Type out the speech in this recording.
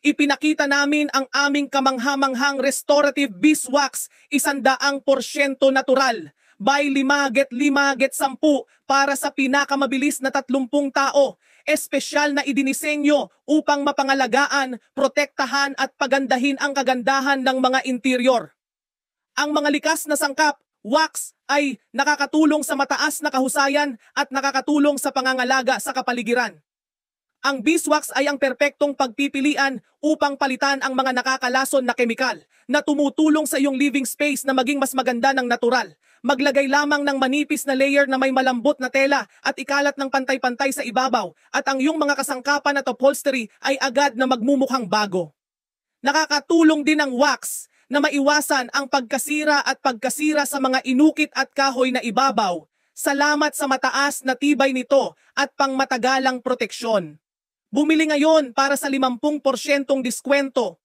Ipinakita namin ang aming kamanghamanghang restorative beeswax, 100% natural. Buy 5 get 5 get 10 para sa pinakamabilis na 30 tao. Espesyal na idinisenyo upang mapangalagaan, protektahan at pagandahin ang kagandahan ng mga interior. Ang mga likas na sangkap, wax, ay nakakatulong sa mataas na kahusayan at nakakatulong sa pangangalaga sa kapaligiran. Ang beeswax ay ang perpektong pagpipilian upang palitan ang mga nakakalason na kemikal na tumutulong sa iyong living space na maging mas maganda ng natural. Maglagay lamang ng manipis na layer na may malambot na tela at ikalat ng pantay-pantay sa ibabaw at ang iyong mga kasangkapan at upholstery ay agad na magmumukhang bago. Nakakatulong din ang wax na maiwasan ang pagkasira sa mga inukit at kahoy na ibabaw. Salamat sa mataas na tibay nito at pangmatagalang proteksyon. Bumili ngayon para sa 50% diskwento.